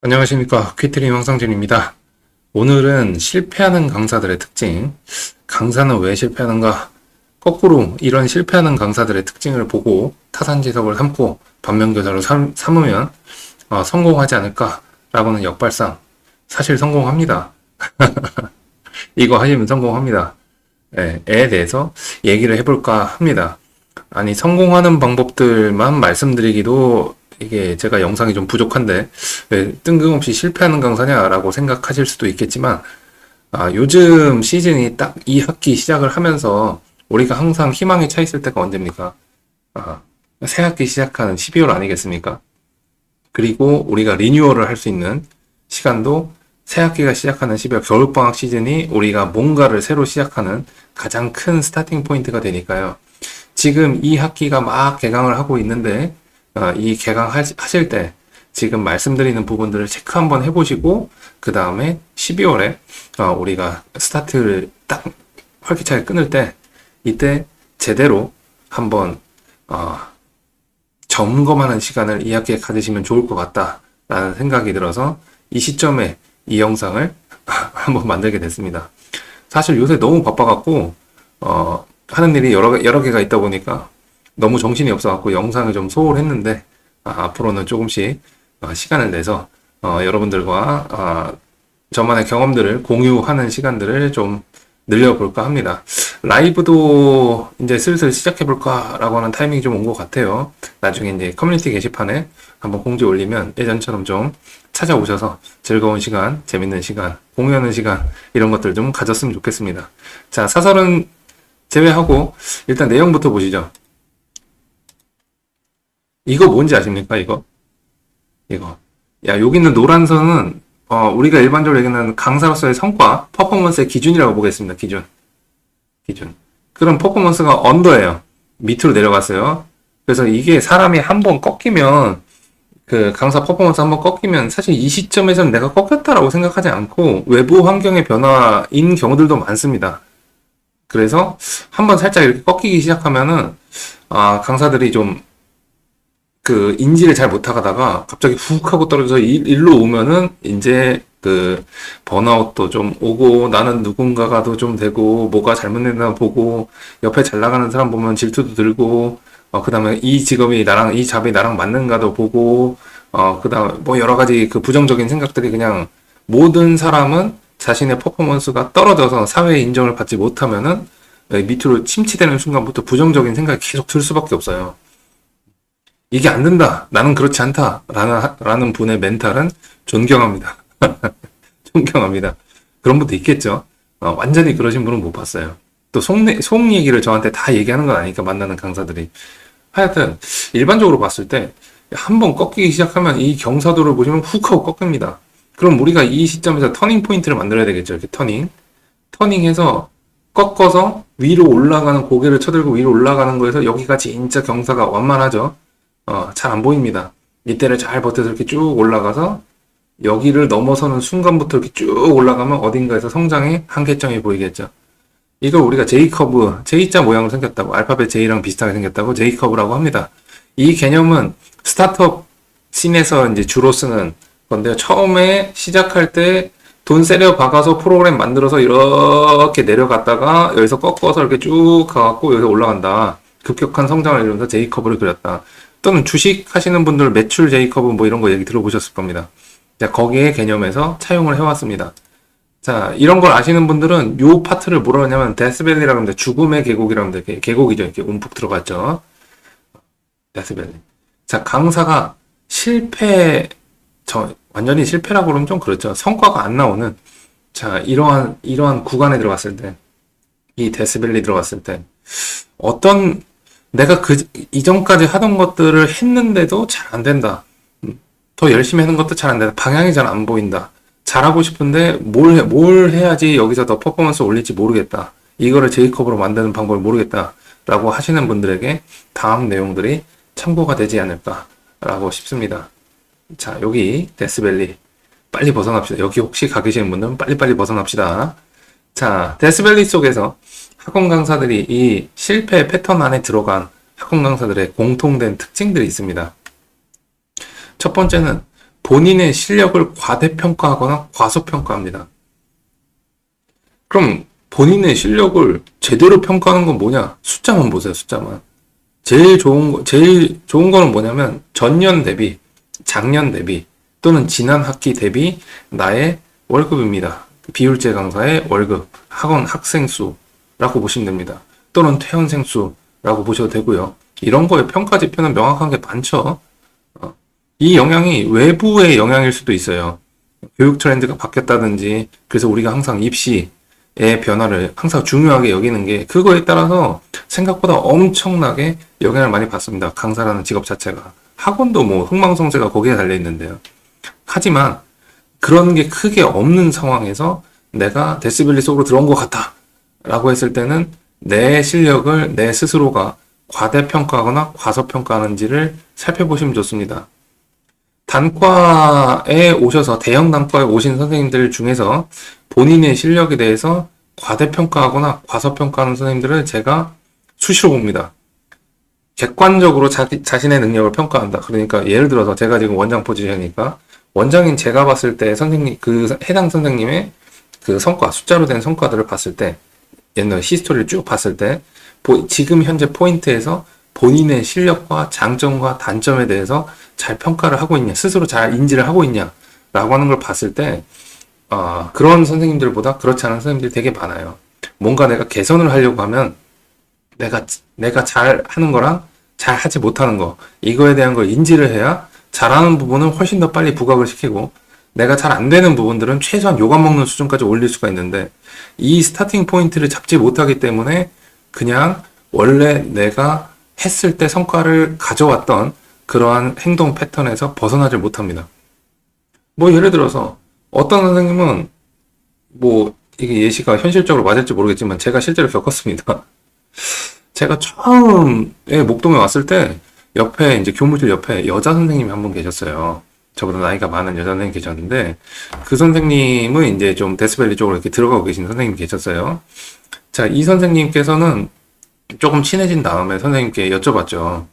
안녕하십니까. 퀴트림 황상진입니다. 오늘은 실패하는 강사들의 특징, 강사는 왜 실패하는가, 거꾸로 이런 실패하는 강사들의 특징을 보고 타산지석을 삼고 반면교사로 삼으면 성공하지 않을까라고는 역발상, 사실 성공합니다. 이거 하시면 성공합니다. 에 대해서 얘기를 해볼까 합니다. 아니, 성공하는 방법들만 말씀드리기도 이게 제가 영상이 좀 부족한데 왜 뜬금없이 실패하는 강사냐라고 생각하실 수도 있겠지만, 요즘 시즌이 딱 이 학기 시작을 하면서 우리가 항상 희망에 차 있을 때가 언제입니까? 새 학기 시작하는 12월 아니겠습니까? 그리고 우리가 리뉴얼을 할 수 있는 시간도 새 학기가 시작하는 12월 겨울방학 시즌이 우리가 뭔가를 새로 시작하는 가장 큰 스타팅 포인트가 되니까요. 지금 이 학기가 막 개강을 하고 있는데 이 개강하실 때 지금 말씀드리는 부분들을 체크 한번 해보시고 그 다음에 12월에 우리가 스타트를 딱 활기차게 끊을 때 이때 제대로 한번 점검하는 시간을 이 학기에 가지시면 좋을 것 같다라는 생각이 들어서 이 시점에 이 영상을 한번 만들게 됐습니다. 사실 요새 너무 바빠갖고 하는 일이 여러 개가 있다 보니까 너무 정신이 없어갖고 영상을 좀 소홀했는데 앞으로는 조금씩 시간을 내서 여러분들과 저만의 경험들을 공유하는 시간들을 좀 늘려볼까 합니다. 라이브도 이제 슬슬 시작해볼까 라고 하는 타이밍이 좀 온 것 같아요. 나중에 이제 커뮤니티 게시판에 한번 공지 올리면 예전처럼 좀 찾아오셔서 즐거운 시간, 재밌는 시간, 공유하는 시간 이런 것들 좀 가졌으면 좋겠습니다. 자, 사설은 제외하고 일단 내용부터 보시죠. 이거 뭔지 아십니까? 이거. 야, 여기 있는 노란 선은 우리가 일반적으로 얘기하는 강사로서의 성과, 퍼포먼스의 기준이라고 보겠습니다. 기준. 그럼 퍼포먼스가 언더예요. 밑으로 내려갔어요. 그래서 이게 사람이 한번 꺾이면, 그 강사 퍼포먼스 한번 꺾이면 사실 이 시점에서는 내가 꺾였다라고 생각하지 않고 외부 환경의 변화인 경우들도 많습니다. 그래서 한번 살짝 이렇게 꺾이기 시작하면은 강사들이 좀 그 인지를 잘 못하다가 갑자기 훅 하고 떨어져서 일로 오면은 이제 그 번아웃도 좀 오고 나는 누군가가도 좀 되고 뭐가 잘못됐나 보고 옆에 잘 나가는 사람 보면 질투도 들고 그다음에 이 직업이 나랑 이 잡이 나랑 맞는가도 보고 그다음에 뭐 여러 가지 그 부정적인 생각들이 그냥 모든 사람은 자신의 퍼포먼스가 떨어져서 사회의 인정을 받지 못하면은 밑으로 침체되는 순간부터 부정적인 생각이 계속 들 수밖에 없어요. 이게 안 된다. 나는 그렇지 않다. 라는 분의 멘탈은 존경합니다. 존경합니다. 그런 분도 있겠죠. 완전히 그러신 분은 못 봤어요. 또 속 얘기를 저한테 다 얘기하는 건 아니니까 만나는 강사들이. 하여튼 일반적으로 봤을 때 한번 꺾이기 시작하면 이 경사도를 보시면 훅 하고 꺾입니다. 그럼 우리가 이 시점에서 터닝 포인트를 만들어야 되겠죠. 이렇게 터닝해서 꺾어서 위로 올라가는 고개를 쳐들고 위로 올라가는 거에서 여기가 진짜 경사가 완만하죠. 잘 안 보입니다. 이때를 잘 버텨서 이렇게 쭉 올라가서 여기를 넘어서는 순간부터 이렇게 쭉 올라가면 어딘가에서 성장의 한계점이 보이겠죠. 이걸 우리가 J커브, J자 모양으로 생겼다고, 알파벳 J랑 비슷하게 생겼다고 J커브라고 합니다. 이 개념은 스타트업 씬에서 이제 주로 쓰는 건데요. 처음에 시작할 때 돈 세려 박아서 프로그램 만들어서 이렇게 내려갔다가 여기서 꺾어서 이렇게 쭉 가갖고 여기서 올라간다. 급격한 성장을 이루면서 J커브를 그렸다. 또는 주식 하시는 분들 매출 J커브 뭐 이런 거 얘기 들어보셨을 겁니다. 자, 거기에 개념에서 차용을 해왔습니다. 자, 이런 걸 아시는 분들은 요 파트를 뭐라고 하냐면 데스밸리라고 합니다. 죽음의 계곡이라고 합니다. 계곡이죠. 이렇게 움푹 들어갔죠. 데스밸리. 자, 강사가 완전히 실패라고 그러면 좀 그렇죠. 성과가 안 나오는, 자, 이러한 구간에 들어갔을 때, 이 데스밸리 들어갔을 때, 내가 이전까지 하던 것들을 했는데도 잘 안 된다. 더 열심히 하는 것도 잘 안 된다. 방향이 잘 안 보인다. 잘하고 싶은데 뭘 해야지 여기서 더 퍼포먼스 올릴지 모르겠다. 이거를 J컵으로 만드는 방법을 모르겠다. 라고 하시는 분들에게 다음 내용들이 참고가 되지 않을까라고 싶습니다. 자, 여기 데스밸리 빨리 벗어납시다. 여기 혹시 가 계시는 분들은 빨리빨리 벗어납시다. 자, 데스밸리 속에서 학원 강사들이 이 실패 패턴 안에 들어간 학원 강사들의 공통된 특징들이 있습니다. 첫 번째는 본인의 실력을 과대평가하거나 과소평가합니다. 그럼 본인의 실력을 제대로 평가하는 건 뭐냐? 숫자만 보세요, 숫자만. 제일 좋은 거는 뭐냐면 전년 대비, 작년 대비 또는 지난 학기 대비 나의 월급입니다. 비율제 강사의 월급, 학원 학생 수라고 보시면 됩니다. 또는 퇴원생 수라고 보셔도 되고요. 이런 거의 평가 지표는 명확한 게 많죠. 이 영향이 외부의 영향일 수도 있어요. 교육 트렌드가 바뀌었다든지, 그래서 우리가 항상 입시의 변화를 항상 중요하게 여기는 게 그거에 따라서 생각보다 엄청나게 영향을 많이 받습니다. 강사라는 직업 자체가. 학원도 뭐 흥망성쇠가 거기에 달려 있는데요. 하지만 그런 게 크게 없는 상황에서 내가 데스밸리 속으로 들어온 것 같다 라고 했을 때는 내 실력을 내 스스로가 과대평가하거나 과소평가하는지를 살펴보시면 좋습니다. 단과에 오셔서 대형 단과에 오신 선생님들 중에서 본인의 실력에 대해서 과대평가하거나 과소평가하는 선생님들을 제가 수시로 봅니다. 객관적으로 자신의 능력을 평가한다. 그러니까 예를 들어서 제가 지금 원장 포지션이니까 원장인 제가 봤을 때 선생님, 그 해당 선생님의 그 성과, 숫자로 된 성과들을 봤을 때 옛날 히스토리를 쭉 봤을 때 지금 현재 포인트에서 본인의 실력과 장점과 단점에 대해서 잘 평가를 하고 있냐, 스스로 잘 인지를 하고 있냐 라고 하는 걸 봤을 때 그런 선생님들보다 그렇지 않은 선생님들이 되게 많아요. 뭔가 내가 개선을 하려고 하면 내가 잘 하는 거랑 잘 하지 못하는 거, 이거에 대한 걸 인지를 해야 잘하는 부분은 훨씬 더 빨리 부각을 시키고 내가 잘 안 되는 부분들은 최소한 요감 먹는 수준까지 올릴 수가 있는데 이 스타팅 포인트를 잡지 못하기 때문에 그냥 원래 내가 했을 때 성과를 가져왔던 그러한 행동 패턴에서 벗어나질 못합니다. 뭐 예를 들어서 어떤 선생님은 뭐 이게 예시가 현실적으로 맞을지 모르겠지만 제가 실제로 겪었습니다. 제가 처음에 목동에 왔을 때 옆에 이제 교무실 옆에 여자 선생님이 한 분 계셨어요. 저보다 나이가 많은 여자 선생님이 계셨는데 그 선생님은 이제 좀 데스밸리 쪽으로 이렇게 들어가고 계신 선생님이 계셨어요. 자, 이 선생님께서는 조금 친해진 다음에 선생님께 여쭤봤죠.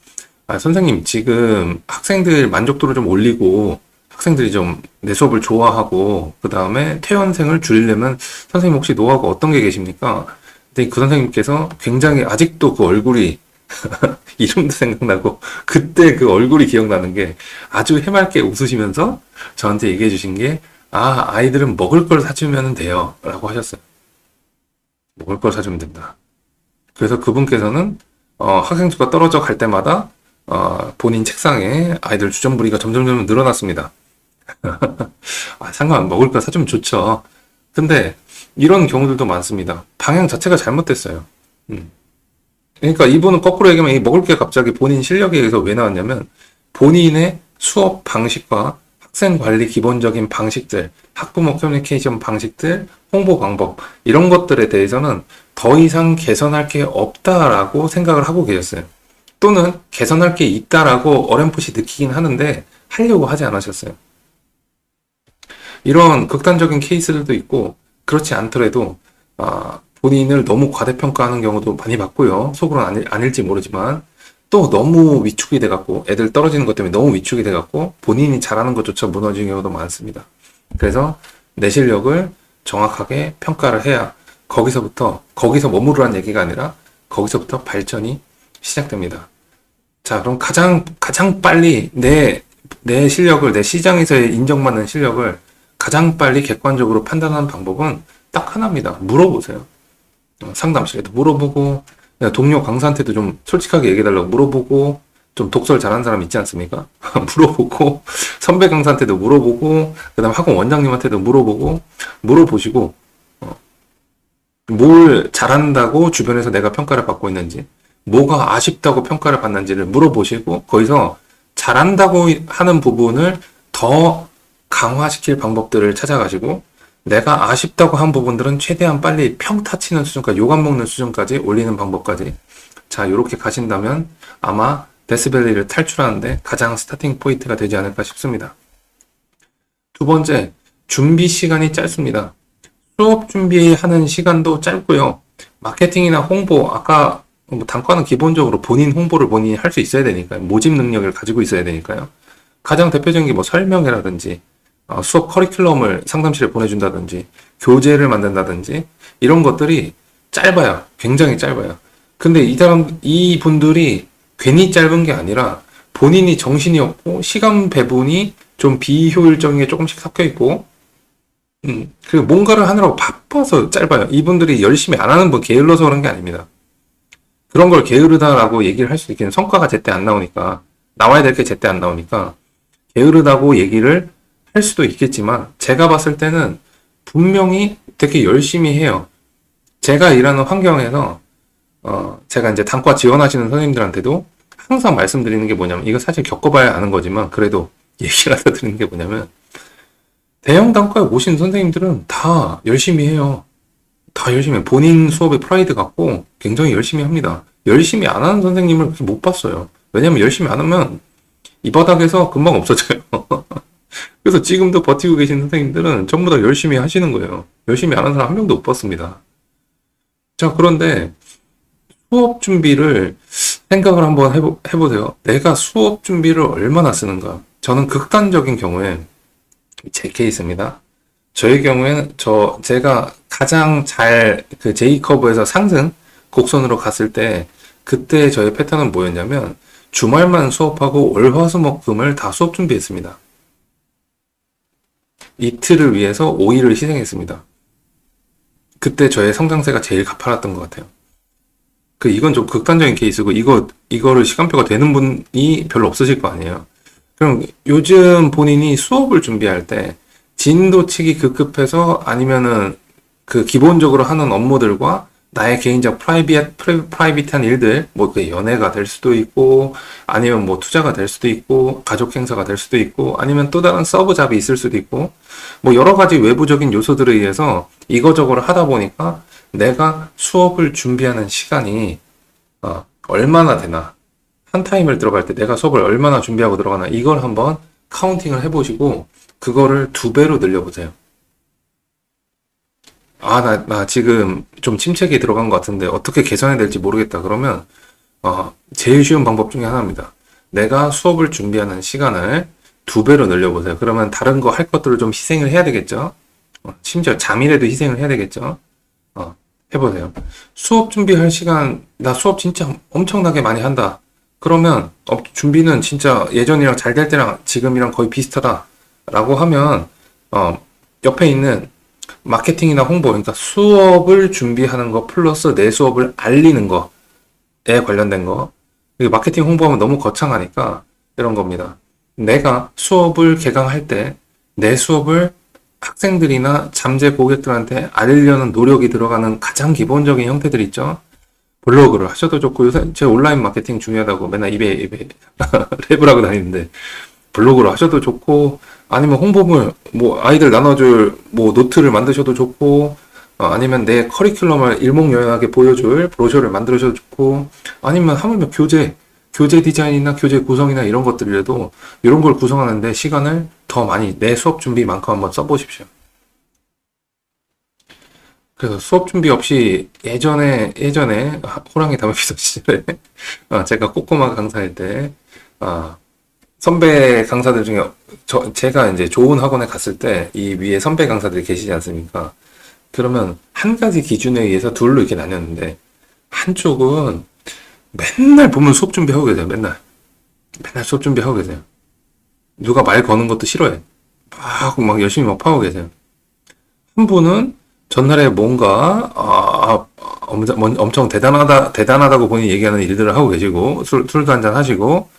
선생님, 지금 학생들 만족도를 좀 올리고 학생들이 좀 내 수업을 좋아하고 그 다음에 퇴원생을 줄이려면 선생님 혹시 노하우가 어떤 게 계십니까? 근데 그 선생님께서 굉장히 아직도 그 얼굴이 이름도 생각나고 그때 그 얼굴이 기억나는 게 아주 해맑게 웃으시면서 저한테 얘기해 주신 게 아이들은 먹을 걸 사주면 돼요 라고 하셨어요. 먹을 걸 사주면 된다. 그래서 그분께서는 학생 수가 떨어져 갈 때마다 본인 책상에 아이들 주전부리가 점점 늘어났습니다. 상관 먹을 거 사주면 좋죠. 근데 이런 경우들도 많습니다. 방향 자체가 잘못됐어요. 그러니까 이분은 거꾸로 얘기하면 이 먹을 게 갑자기 본인 실력에 의해서 왜 나왔냐면 본인의 수업 방식과 학생 관리 기본적인 방식들, 학부모 커뮤니케이션 방식들, 홍보 방법 이런 것들에 대해서는 더 이상 개선할 게 없다라고 생각을 하고 계셨어요. 또는 개선할 게 있다라고 어렴풋이 느끼긴 하는데 하려고 하지 않으셨어요. 이런 극단적인 케이스들도 있고 그렇지 않더라도 본인을 너무 과대평가하는 경우도 많이 봤고요. 속으로는 아닐지 모르지만 또 너무 위축이 돼갖고 애들 떨어지는 것 때문에 너무 위축이 돼갖고 본인이 잘하는 것조차 무너지는 경우도 많습니다. 그래서 내 실력을 정확하게 평가를 해야 거기서 머무르라는 얘기가 아니라 거기서부터 발전이 시작됩니다. 자, 그럼 가장 빨리 내 실력을, 내 시장에서의 인정받는 실력을 가장 빨리 객관적으로 판단하는 방법은 딱 하나입니다. 물어보세요. 상담실에도 물어보고, 동료 강사한테도 좀 솔직하게 얘기해달라고 물어보고, 좀 독서를 잘하는 사람 있지 않습니까? 물어보고, 선배 강사한테도 물어보고, 그 다음 학원 원장님한테도 물어보시고, 뭘 잘한다고 주변에서 내가 평가를 받고 있는지, 뭐가 아쉽다고 평가를 받는지를 물어보시고, 거기서 잘한다고 하는 부분을 더 강화시킬 방법들을 찾아가시고, 내가 아쉽다고 한 부분들은 최대한 빨리 평타 치는 수준까지, 요감 먹는 수준까지 올리는 방법까지. 자, 요렇게 가신다면 아마 데스밸리를 탈출하는데 가장 스타팅 포인트가 되지 않을까 싶습니다. 두 번째, 준비 시간이 짧습니다. 수업 준비하는 시간도 짧고요. 마케팅이나 홍보, 아까 단과는 기본적으로 본인 홍보를 본인이 할 수 있어야 되니까요. 모집 능력을 가지고 있어야 되니까요. 가장 대표적인 게 뭐 설명회라든지, 수업 커리큘럼을 상담실에 보내준다든지, 교재를 만든다든지, 이런 것들이 짧아요. 굉장히 짧아요. 근데 이 분들이 괜히 짧은 게 아니라 본인이 정신이 없고 시간 배분이 좀 비효율적인 게 조금씩 섞여 있고, 그리고 뭔가를 하느라고 바빠서 짧아요. 이분들이 열심히 안 하는 분 게을러서 그런 게 아닙니다. 그런 걸 게으르다라고 얘기를 할 수 있겠는 성과가 제때 안 나오니까, 나와야 될 게 제때 안 나오니까 게으르다고 얘기를 할 수도 있겠지만, 제가 봤을 때는 분명히 되게 열심히 해요. 제가 일하는 환경에서 제가 이제 단과 지원하시는 선생님들한테도 항상 말씀드리는 게 뭐냐면, 이거 사실 겪어봐야 아는 거지만 그래도 얘기라도 드리는 게 뭐냐면, 대형 단과에 오신 선생님들은 다 열심히 해요. 다 열심히 해요. 본인 수업에 프라이드 갖고 굉장히 열심히 합니다. 열심히 안 하는 선생님을 그렇게 못 봤어요. 왜냐면 열심히 안 하면 이 바닥에서 금방 없어져요. 그래서 지금도 버티고 계신 선생님들은 전부 다 열심히 하시는 거예요. 열심히 안 하는 사람 한 명도 못 봤습니다. 자, 그런데 수업 준비를 생각을 한번 해보세요. 내가 수업 준비를 얼마나 쓰는가? 저는 극단적인 경우에 제 케이스입니다. 저의 경우에는 제가 가장 잘 그 J커브에서 상승 곡선으로 갔을 때, 그때 저의 패턴은 뭐였냐면 주말만 수업하고 월화수목금을 다 수업 준비했습니다. 이틀을 위해서 5일을 희생했습니다. 그때 저의 성장세가 제일 가파랐던 것 같아요. 이건 좀 극단적인 케이스고, 이거를 시간표가 되는 분이 별로 없으실 거 아니에요. 그럼 요즘 본인이 수업을 준비할 때 진도치기 급급해서, 아니면은 그 기본적으로 하는 업무들과 나의 개인적 프라이빗한 일들, 뭐 그 연애가 될 수도 있고, 아니면 뭐 투자가 될 수도 있고, 가족 행사가 될 수도 있고, 아니면 또 다른 서브 잡이 있을 수도 있고, 뭐 여러 가지 외부적인 요소들에 의해서 이거저거를 하다 보니까 내가 수업을 준비하는 시간이 얼마나 되나, 한 타임을 들어갈 때 내가 수업을 얼마나 준비하고 들어가나, 이걸 한번 카운팅을 해보시고 그거를 2배로 늘려보세요. 나 지금 좀 침체기에 들어간 것 같은데 어떻게 개선해야 될지 모르겠다. 그러면 제일 쉬운 방법 중에 하나입니다. 내가 수업을 준비하는 시간을 2배로 늘려보세요. 그러면 다른 거 할 것들을 좀 희생을 해야 되겠죠. 심지어 잠이라도 희생을 해야 되겠죠. 해보세요. 수업 준비할 시간, 나 수업 진짜 엄청나게 많이 한다. 그러면 준비는 진짜 예전이랑 잘 될 때랑 지금이랑 거의 비슷하다 라고 하면, 옆에 있는 마케팅이나 홍보, 그러니까 수업을 준비하는 거 플러스 내 수업을 알리는 거에 관련된 거. 마케팅 홍보하면 너무 거창하니까 이런 겁니다. 내가 수업을 개강할 때 내 수업을 학생들이나 잠재 고객들한테 알리려는 노력이 들어가는 가장 기본적인 형태들 있죠. 블로그를 하셔도 좋고, 요새 제 온라인 마케팅 중요하다고 맨날 입에 랩을 하고 다니는데, 블로그를 하셔도 좋고, 아니면 홍보물, 뭐 아이들 나눠줄 뭐 노트를 만드셔도 좋고, 아니면 내 커리큘럼을 일목요연하게 보여줄 브로셔를 만들어셔도 좋고, 아니면 하물며 교재 디자인이나 교재 구성이나 이런 것들이라도, 이런 걸 구성하는데 시간을 더 많이 내 수업 준비만큼 한번 써보십시오. 그래서 수업 준비 없이 예전에 호랑이 담배피던 시절에 제가 꼬꼬마 강사할 때 선배 강사들 중에 제가 이제 좋은 학원에 갔을 때 이 위에 선배 강사들이 계시지 않습니까? 그러면 한 가지 기준에 의해서 둘로 이렇게 나뉘었는데, 한쪽은 맨날 보면 수업 준비하고 계세요. 맨날 수업 준비하고 계세요. 누가 말 거는 것도 싫어해. 막 열심히 막 파고 계세요. 한 분은 전날에 뭔가 엄청 대단하다고 본인이 얘기하는 일들을 하고 계시고, 술도 한잔 하시고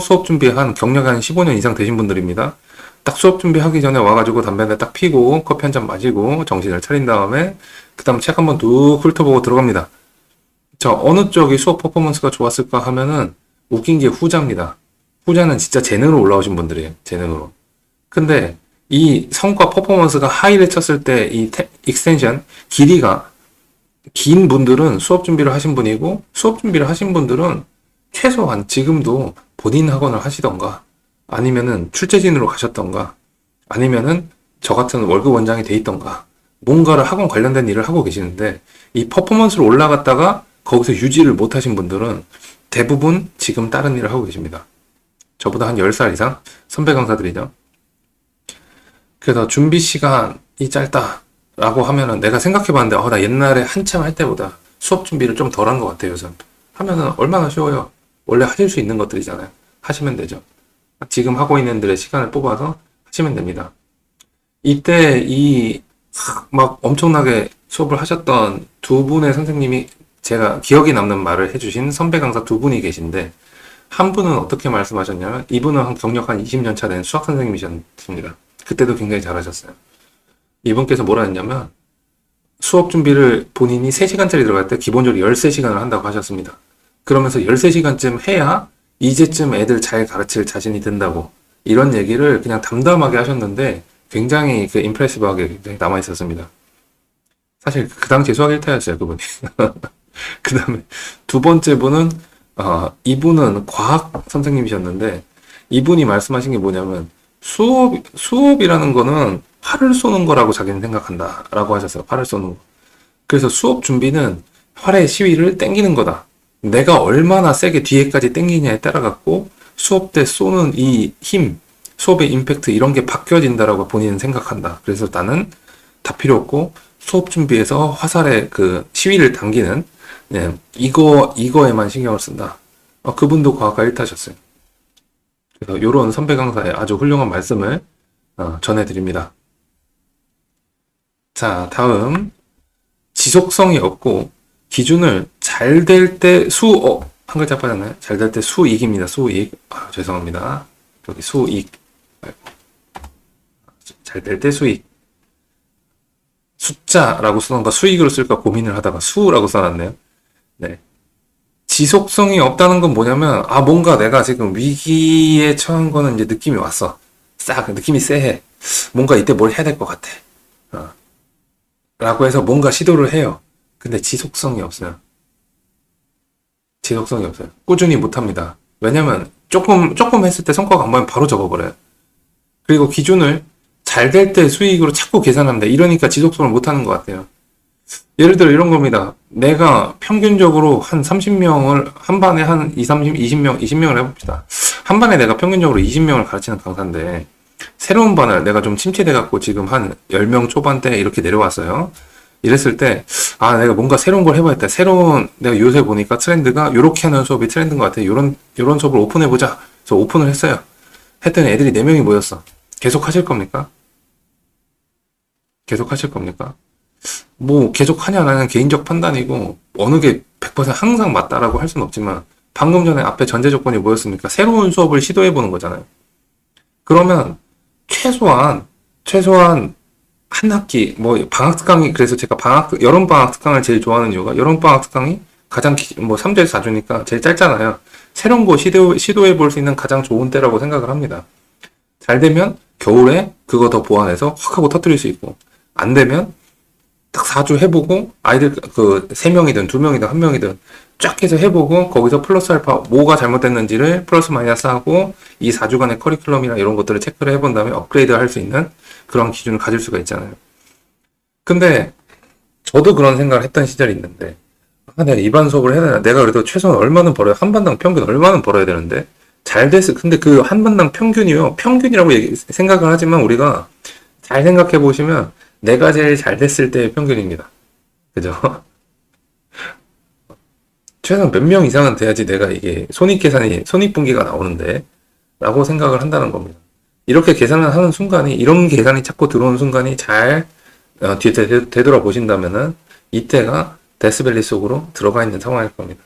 수업 준비한 경력이 한 15년 이상 되신 분들입니다. 딱 수업 준비하기 전에 와가지고 담배 딱 피고 커피 한 잔 마시고 정신을 차린 다음에 그 다음 책 한번 뚝 훑어보고 들어갑니다. 어느 쪽이 수업 퍼포먼스가 좋았을까 하면은 웃긴 게 후자입니다. 후자는 진짜 재능으로 올라오신 분들이에요. 재능으로. 근데 이 성과 퍼포먼스가 하이를 쳤을 때 이 익스텐션 길이가 긴 분들은 수업 준비를 하신 분이고, 수업 준비를 하신 분들은 최소한 지금도 본인 학원을 하시던가, 아니면은 출제진으로 가셨던가, 아니면은 저 같은 월급 원장이 돼 있던가, 뭔가를 학원 관련된 일을 하고 계시는데, 이 퍼포먼스로 올라갔다가 거기서 유지를 못 하신 분들은 대부분 지금 다른 일을 하고 계십니다. 저보다 한 10살 이상 선배 강사들이죠. 그래서 준비 시간이 짧다라고 하면은 내가 생각해봤는데 나 옛날에 한참 할 때보다 수업 준비를 좀 덜 한 것 같아요. 요즘 하면은 얼마나 쉬워요. 원래 하실 수 있는 것들이잖아요. 하시면 되죠. 지금 하고 있는 들의 시간을 뽑아서 하시면 됩니다. 이때 막 엄청나게 수업을 하셨던 두 분의 선생님이 제가 기억에 남는 말을 해주신 선배 강사 두 분이 계신데, 한 분은 어떻게 말씀하셨냐면, 이분은 경력 한 20년 차 된 수학 선생님이셨습니다. 그때도 굉장히 잘하셨어요. 이분께서 뭐라 했냐면, 수업 준비를 본인이 3시간짜리 들어갈 때 기본적으로 13시간을 한다고 하셨습니다. 그러면서 13시간쯤 해야 이제쯤 애들 잘 가르칠 자신이 든다고, 이런 얘기를 그냥 담담하게 하셨는데 굉장히 임프레시브하게 굉장히 남아있었습니다. 사실 그 당시 수학 1타였어요, 그분이. 그 다음에 두 번째 분은, 이분은 과학 선생님이셨는데, 이분이 말씀하신 게 뭐냐면, 수업이라는 거는 활을 쏘는 거라고 자기는 생각한다. 라고 하셨어요. 활을 쏘는 거. 그래서 수업 준비는 활의 시위를 땡기는 거다. 내가 얼마나 세게 뒤에까지 땡기냐에 따라 갖고 수업 때 쏘는 이 힘, 수업의 임팩트 이런 게 바뀌어진다라고 본인은 생각한다. 그래서 나는 다 필요 없고 수업 준비에서 화살의 그 시위를 당기는 이거에만 신경을 쓴다. 그분도 과학과 1타셨어요. 그래서 이런 선배 강사의 아주 훌륭한 말씀을 전해드립니다. 자, 다음 지속성이 없고 기준을 잘 될 때 한 글자 빠졌나요? 잘 될 때 수익입니다. 수익. 죄송합니다. 여기 수익. 잘 될 때 수익. 숫자라고 쓰던가 수익으로 쓸까 고민을 하다가 수라고 써놨네요. 네. 지속성이 없다는 건 뭐냐면, 뭔가 내가 지금 위기에 처한 거는 이제 느낌이 왔어. 싹, 느낌이 쎄해. 뭔가 이때 뭘 해야 될 것 같아. 라고 해서 뭔가 시도를 해요. 근데 지속성이 없어요. 지속성이 없어요. 꾸준히 못 합니다. 왜냐면, 조금 했을 때 성과가 안 보면 바로 접어버려요. 그리고 기준을 잘 될 때 수익으로 자꾸 계산합니다. 이러니까 지속성을 못 하는 것 같아요. 예를 들어 이런 겁니다. 내가 평균적으로 한 30명을, 한 반에 한 20명을 해봅시다. 한 반에 내가 평균적으로 20명을 가르치는 강사인데, 새로운 반을 내가 좀 침체돼갖고 지금 한 10명 초반대 이렇게 내려왔어요. 이랬을 때, 내가 뭔가 새로운 걸 해봐야겠다. 내가 요새 보니까 트렌드가 요렇게 하는 수업이 트렌드인 것 같아. 요런 수업을 오픈해보자. 그래서 오픈을 했어요. 했더니 애들이 4명이 모였어. 계속 하실 겁니까? 계속 하실 겁니까? 뭐 계속 하냐 안 하냐는 개인적 판단이고 어느 게 100% 항상 맞다라고 할 수는 없지만, 방금 전에 앞에 전제 조건이 뭐였습니까? 새로운 수업을 시도해보는 거잖아요. 그러면 최소한 한 학기, 방학 특강이, 그래서 제가 여름 방학 특강을 제일 좋아하는 이유가, 여름 방학 특강이 가장 3주에서 4주니까 제일 짧잖아요. 새로운 거 시도해볼 수 있는 가장 좋은 때라고 생각을 합니다. 잘 되면 겨울에 그거 더 보완해서 확 하고 터뜨릴 수 있고, 안 되면 딱 4주 해보고 아이들 3명이든 2명이든 1명이든 쫙 해서 해보고, 거기서 플러스 알파 뭐가 잘못됐는지를 플러스 마이너스 하고 이 4주간의 커리큘럼이나 이런 것들을 체크를 해본 다음에 업그레이드 할 수 있는 그런 기준을 가질 수가 있잖아요. 근데 저도 그런 생각을 했던 시절이 있는데, 내가 일반 수업을 해야 되나? 내가 그래도 최소한 얼마는 벌어야, 한 반당 평균 얼마는 벌어야 되는데, 잘 됐어. 근데 그 한 반당 평균이요. 평균이라고 생각을 하지만, 우리가 잘 생각해 보시면 내가 제일 잘 됐을 때의 평균입니다. 그죠? 최소한 몇 명 이상은 돼야지 내가 이게 손익분기가 나오는데, 라고 생각을 한다는 겁니다. 이렇게 계산을 하는 순간이, 이런 계산이 자꾸 들어오는 순간이 잘 뒤에 되돌아보신다면은 이때가 데스밸리 속으로 들어가 있는 상황일 겁니다.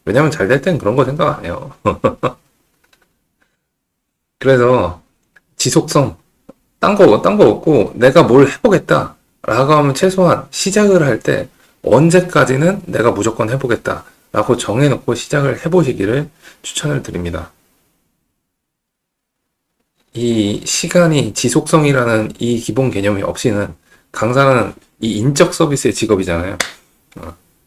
왜냐면 잘 될 땐 그런 거 생각 안 해요. 그래서 지속성, 딴 거 없고 내가 뭘 해보겠다 라고 하면 최소한 시작을 할 때 언제까지는 내가 무조건 해보겠다 라고 정해놓고 시작을 해보시기를 추천을 드립니다. 이 시간이 지속성이라는 이 기본 개념이 없이는, 강사는 이 인적 서비스의 직업이잖아요.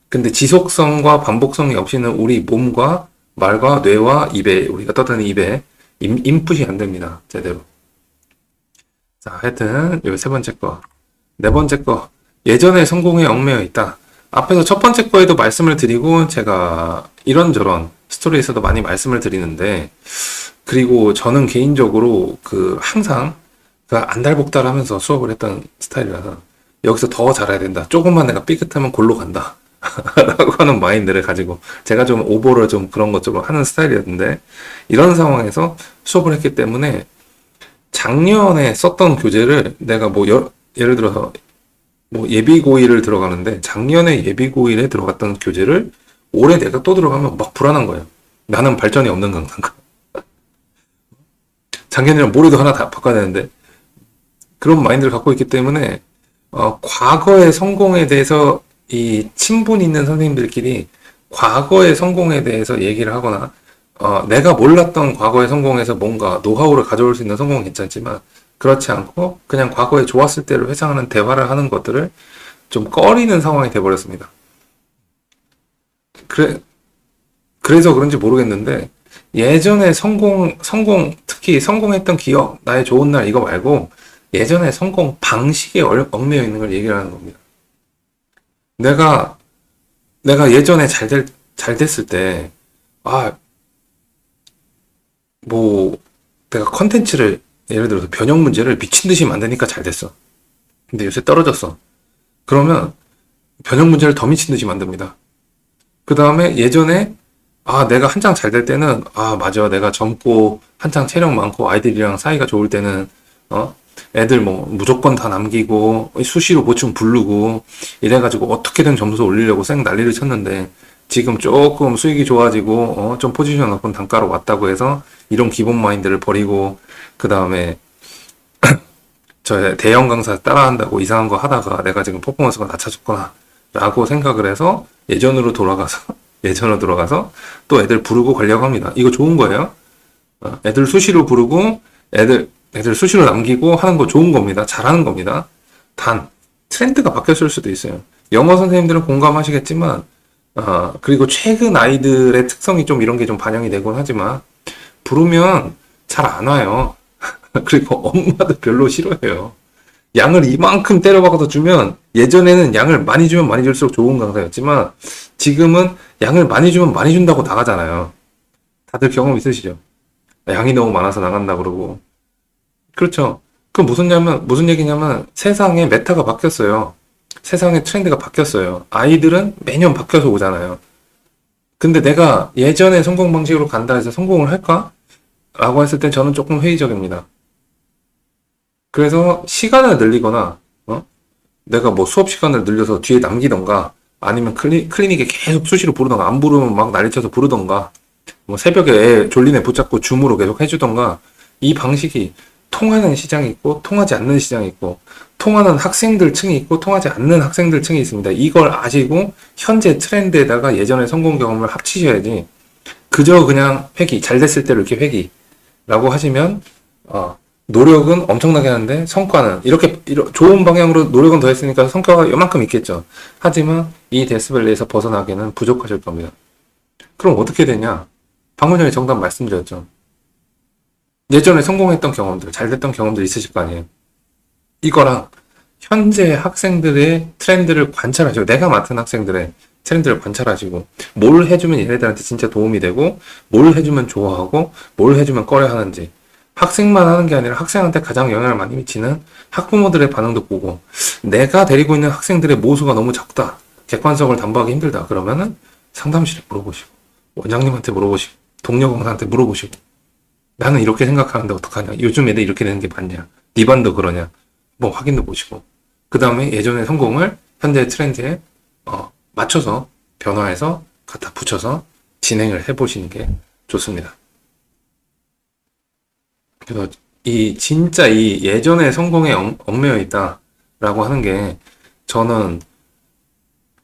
근데 지속성과 반복성이 없이는 우리 몸과 말과 뇌와 입에, 우리가 떠드는 입에 인풋이 안 됩니다. 제대로. 자, 하여튼 요 3번째 거. 4번째 거. 예전에 성공에 얽매여 있다. 앞에서 첫 번째 거에도 말씀을 드리고, 제가 이런저런 스토리에서도 많이 말씀을 드리는데, 그리고 저는 개인적으로 항상 안달복달 하면서 수업을 했던 스타일이라서 여기서 더 잘해야 된다. 조금만 내가 삐끗하면 골로 간다. 라고 하는 마인드를 가지고 제가 좀 오버를 좀 그런 것 좀 하는 스타일이었는데 이런 상황에서 수업을 했기 때문에 작년에 썼던 교재를 내가 예를 들어서 예비고일을 들어가는데 작년에 예비고일에 들어갔던 교재를 올해 내가 또 들어가면 막 불안한 거예요. 나는 발전이 없는 강사인가? 작년이랑 모레도 하나 다 바꿔야 되는데 그런 마인드를 갖고 있기 때문에 과거의 성공에 대해서 이 친분 있는 선생님들끼리 과거의 성공에 대해서 얘기를 하거나 내가 몰랐던 과거의 성공에서 뭔가 노하우를 가져올 수 있는 성공은 괜찮지만 그렇지 않고 그냥 과거에 좋았을 때를 회상하는 대화를 하는 것들을 좀 꺼리는 상황이 돼버렸습니다. 그래서 그런지 모르겠는데 예전에 특히 성공했던 기억, 나의 좋은 날 이거 말고 예전에 성공 방식에 얽매여 있는 걸 얘기를 하는 겁니다. 내가 예전에 잘 됐을 때, 내가 컨텐츠를, 예를 들어서 변형 문제를 미친 듯이 만드니까 잘 됐어. 근데 요새 떨어졌어. 그러면 변형 문제를 더 미친 듯이 만듭니다. 그 다음에 예전에, 내가 한창 잘 될 때는, 맞아. 내가 젊고, 한창 체력 많고, 아이들이랑 사이가 좋을 때는, 애들 무조건 다 남기고 수시로 보충 부르고 이래가지고 어떻게든 점수 올리려고 쌩 난리를 쳤는데 지금 조금 수익이 좋아지고 좀 포지션 높은 단가로 왔다고 해서 이런 기본 마인드를 버리고 그 다음에 저 대형 강사 따라한다고 이상한 거 하다가 내가 지금 퍼포먼스가 낮아졌구나 라고 생각을 해서 예전으로 돌아가서 또 애들 부르고 가려고 합니다. 이거 좋은 거예요. 애들 수시로 부르고 애들 수시로 남기고 하는 거 좋은 겁니다. 잘하는 겁니다. 단 트렌드가 바뀌었을 수도 있어요. 영어 선생님들은 공감하시겠지만 그리고 최근 아이들의 특성이 좀 이런 게 좀 반영이 되곤 하지만 부르면 잘 안 와요. 그리고 엄마도 별로 싫어해요. 양을 이만큼 때려박아서 주면 예전에는 양을 많이 주면 많이 줄수록 좋은 강사였지만 지금은 양을 많이 주면 많이 준다고 나가잖아요. 다들 경험 있으시죠? 양이 너무 많아서 나간다 그러고. 그렇죠. 그럼 무슨 얘기냐면 세상의 메타가 바뀌었어요. 세상의 트렌드가 바뀌었어요. 아이들은 매년 바뀌어서 오잖아요. 근데 내가 예전에 성공 방식으로 간다 해서 성공을 할까? 라고 했을 땐 저는 조금 회의적입니다. 그래서 시간을 늘리거나, 내가 수업 시간을 늘려서 뒤에 남기던가, 아니면 클리닉에 계속 수시로 부르던가, 안 부르면 막 난리쳐서 부르던가, 새벽에 애 졸린 애 붙잡고 줌으로 계속 해주던가, 이 방식이 통하는 시장이 있고 통하지 않는 시장이 있고 통하는 학생들 층이 있고 통하지 않는 학생들 층이 있습니다. 이걸 아시고 현재 트렌드에다가 예전의 성공 경험을 합치셔야지 그저 그냥 잘 됐을 때로 이렇게 회기라고 하시면 노력은 엄청나게 하는데 성과는 이렇게 좋은 방향으로 노력은 더 했으니까 성과가 요만큼 있겠죠. 하지만 이 데스밸리에서 벗어나기는 부족하실 겁니다. 그럼 어떻게 되냐? 방금 전에 정답 말씀드렸죠. 예전에 성공했던 경험들, 잘 됐던 경험들 있으실 거 아니에요. 이거랑 현재 학생들의 트렌드를 관찰하시고, 내가 맡은 학생들의 트렌드를 관찰하시고, 뭘 해주면 얘네들한테 진짜 도움이 되고, 뭘 해주면 좋아하고, 뭘 해주면 꺼려 하는지. 학생만 하는 게 아니라 학생한테 가장 영향을 많이 미치는 학부모들의 반응도 보고, 내가 데리고 있는 학생들의 모수가 너무 적다. 객관성을 담보하기 힘들다. 그러면은 상담실에 물어보시고, 원장님한테 물어보시고, 동료 강사한테 물어보시고, 나는 이렇게 생각하는데 어떡하냐? 요즘 애들 이렇게 되는 게 맞냐? 네 반도 그러냐? 확인도 보시고. 그 다음에 예전의 성공을 현재 트렌드에 맞춰서 변화해서 갖다 붙여서 진행을 해보시는 게 좋습니다. 그래서 진짜 이 예전의 성공에 얽매여 있다라고 하는 게 저는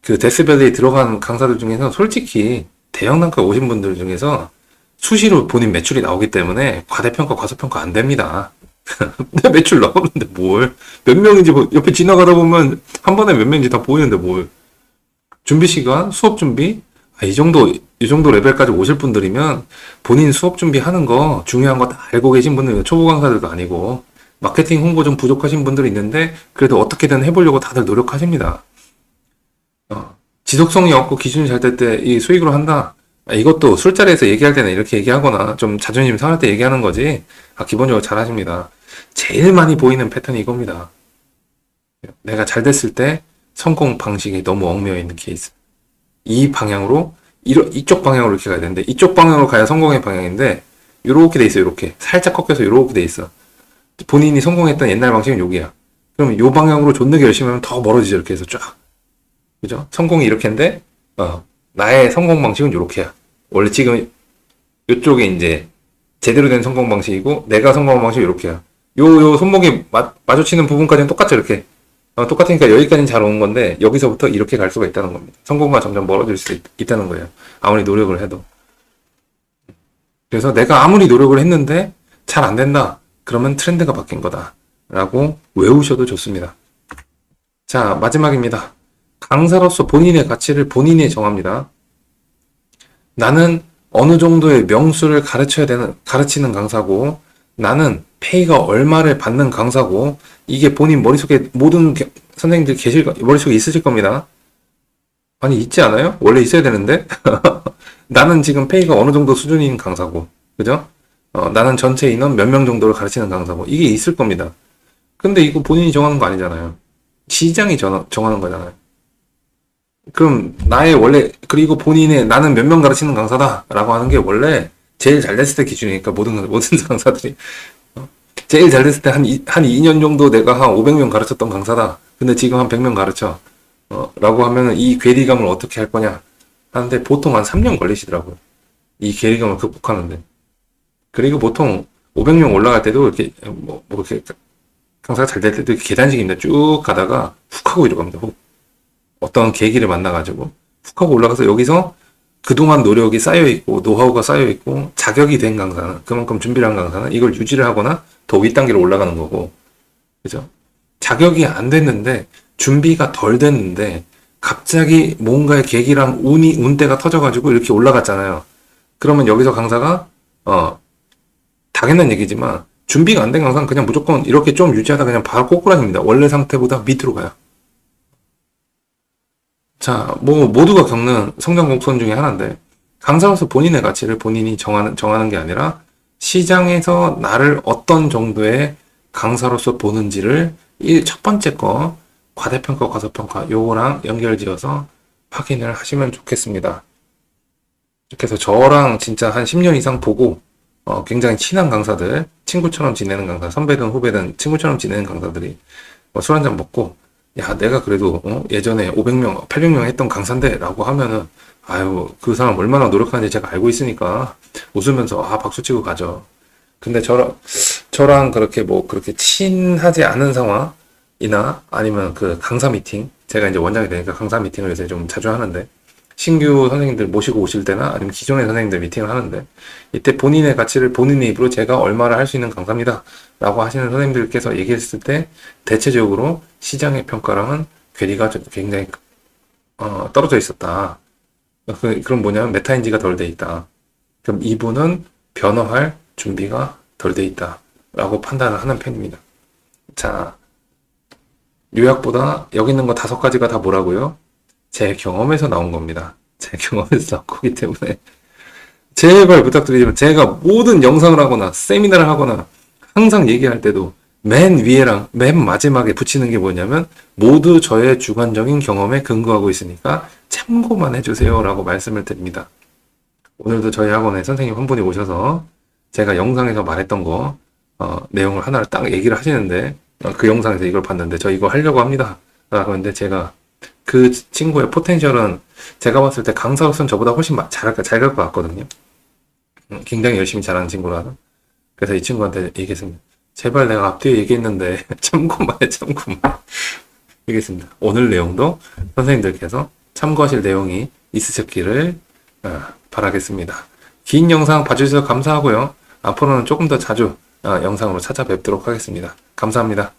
그 데스밸리에 들어간 강사들 중에서 솔직히 대형 단가 오신 분들 중에서 수시로 본인 매출이 나오기 때문에 과대평가, 과소평가 안 됩니다. 내 매출 나오는데 몇 명인지 옆에 지나가다 보면 한 번에 몇 명인지 다 보이는데 준비 시간, 수업 준비, 이 정도 레벨까지 오실 분들이면 본인 수업 준비하는 거 중요한 거 다 알고 계신 분들, 초보 강사들도 아니고 마케팅 홍보 좀 부족하신 분들이 있는데 그래도 어떻게든 해보려고 다들 노력하십니다. 지속성이 없고 기준이 잘 될 때 이 수익으로 한다. 이것도 술자리에서 얘기할 때는 이렇게 얘기하거나 좀 자존심 상할 때 얘기하는 거지. 기본적으로 잘 하십니다. 제일 많이 보이는 패턴이 이겁니다. 내가 잘 됐을 때 성공 방식이 너무 얽매여 있는 케이스. 이 방향으로, 이쪽 방향으로 이렇게 가야 되는데, 이쪽 방향으로 가야 성공의 방향인데, 요렇게 돼 있어, 요렇게. 살짝 꺾여서 요렇게 돼 있어. 본인이 성공했던 옛날 방식은 여기야. 그러면 요 방향으로 존나게 열심히 하면 더 멀어지죠, 이렇게 해서 쫙. 그죠? 성공이 이렇게인데, 나의 성공 방식은 요렇게야. 원래 지금 요쪽에 이제 제대로 된 성공 방식이고, 내가 성공한 방식이 요렇게야. 요 손목이 마주치는 부분까지는 똑같죠, 이렇게. 똑같으니까 여기까지는 잘 오는 건데, 여기서부터 이렇게 갈 수가 있다는 겁니다. 성공과 점점 멀어질 수 있다는 거예요. 아무리 노력을 해도. 그래서 내가 아무리 노력을 했는데, 잘 안 된다. 그러면 트렌드가 바뀐 거다. 라고 외우셔도 좋습니다. 자, 마지막입니다. 강사로서 본인의 가치를 본인이 정합니다. 나는 어느 정도의 명수를 가르치는 강사고, 나는 페이가 얼마를 받는 강사고, 이게 본인 머릿속에 모든 선생님들 머릿속에 있으실 겁니다. 아니, 있지 않아요? 원래 있어야 되는데? 나는 지금 페이가 어느 정도 수준인 강사고, 그죠? 나는 전체 인원 몇 명 정도를 가르치는 강사고, 이게 있을 겁니다. 근데 이거 본인이 정하는 거 아니잖아요. 시장이 정하는 거잖아요. 그럼 그리고 본인의 나는 몇 명 가르치는 강사다라고 하는 게 원래 제일 잘 됐을 때 기준이니까 모든 강사들이. 제일 잘 됐을 때 한 2년 정도 내가 한 500명 가르쳤던 강사다. 근데 지금 한 100명 가르쳐. 라고 하면은 이 괴리감을 어떻게 할 거냐 하는데 보통 한 3년 걸리시더라고요. 이 괴리감을 극복하는데. 그리고 보통 500명 올라갈 때도 이렇게, 이렇게 강사가 잘 될 때도 이렇게 계단식입니다. 쭉 가다가 훅 하고 이러고 갑니다. 훅. 어떤 계기를 만나가지고 훅 하고 올라가서 여기서 그동안 노력이 쌓여있고 노하우가 쌓여있고 자격이 된 강사는 그만큼 준비를 한 강사는 이걸 유지를 하거나 더 윗단계로 올라가는 거고, 그죠? 자격이 안 됐는데 준비가 덜 됐는데 갑자기 뭔가의 계기랑 운대가 터져가지고 이렇게 올라갔잖아요. 그러면 여기서 강사가 당연한 얘기지만 준비가 안 된 강사는 그냥 무조건 이렇게 좀 유지하다 그냥 바로 꼬꾸라집니다. 원래 상태보다 밑으로 가요. 자, 모두가 겪는 성장 곡선 중에 하나인데, 강사로서 본인의 가치를 본인이 정하는 게 아니라, 시장에서 나를 어떤 정도의 강사로서 보는지를 첫 번째 거, 과대평가, 과소평가, 요거랑 연결지어서 확인을 하시면 좋겠습니다. 이렇게 해서 저랑 진짜 한 10년 이상 보고, 굉장히 친한 강사들, 친구처럼 지내는 강사, 선배든 후배든 친구처럼 지내는 강사들이 술 한잔 먹고, 야, 내가 그래도 예전에 500명, 800명 했던 강사인데 라고 하면은 아유, 그 사람 얼마나 노력하는지 제가 알고 있으니까 웃으면서 박수 치고 가죠. 근데 저랑 그렇게 친하지 않은 상황이나 아니면 그 강사 미팅, 제가 이제 원장이 되니까 강사 미팅을 요새 좀 자주 하는데, 신규 선생님들 모시고 오실 때나 아니면 기존의 선생님들 미팅을 하는데, 이때 본인의 가치를 본인의 입으로 제가 얼마를 할 수 있는 강사입니다 라고 하시는 선생님들께서 얘기했을 때 대체적으로 시장의 평가랑은 괴리가 굉장히 떨어져 있었다. 그럼 뭐냐면 메타인지가 덜 돼 있다. 그럼 이분은 변화할 준비가 덜 돼 있다 라고 판단을 하는 편입니다. 자, 요약보다 여기 있는 거 5가지가 다 뭐라고요? 제 경험에서 나온 겁니다. 제 경험에서 나온 거기 때문에 제발 부탁드리지만, 제가 모든 영상을 하거나 세미나를 하거나 항상 얘기할 때도 맨 위에랑 맨 마지막에 붙이는 게 뭐냐면, 모두 저의 주관적인 경험에 근거하고 있으니까 참고만 해주세요 라고 말씀을 드립니다. 오늘도 저희 학원에 선생님 한 분이 오셔서 제가 영상에서 말했던 거 내용을 하나를 딱 얘기를 하시는데, 그 영상에서 이걸 봤는데 저 이거 하려고 합니다 라고 했는데, 제가 그 친구의 포텐셜은 제가 봤을 때 강사로서는 저보다 훨씬 잘 갈 것 같거든요. 굉장히 열심히 잘하는 친구라서. 그래서 이 친구한테 얘기했습니다. 제발 내가 앞뒤에 얘기했는데 참고만 해, 참고만. 얘기했습니다. 오늘 내용도 선생님들께서 참고하실 내용이 있으셨기를 바라겠습니다. 긴 영상 봐주셔서 감사하고요. 앞으로는 조금 더 자주 영상으로 찾아뵙도록 하겠습니다. 감사합니다.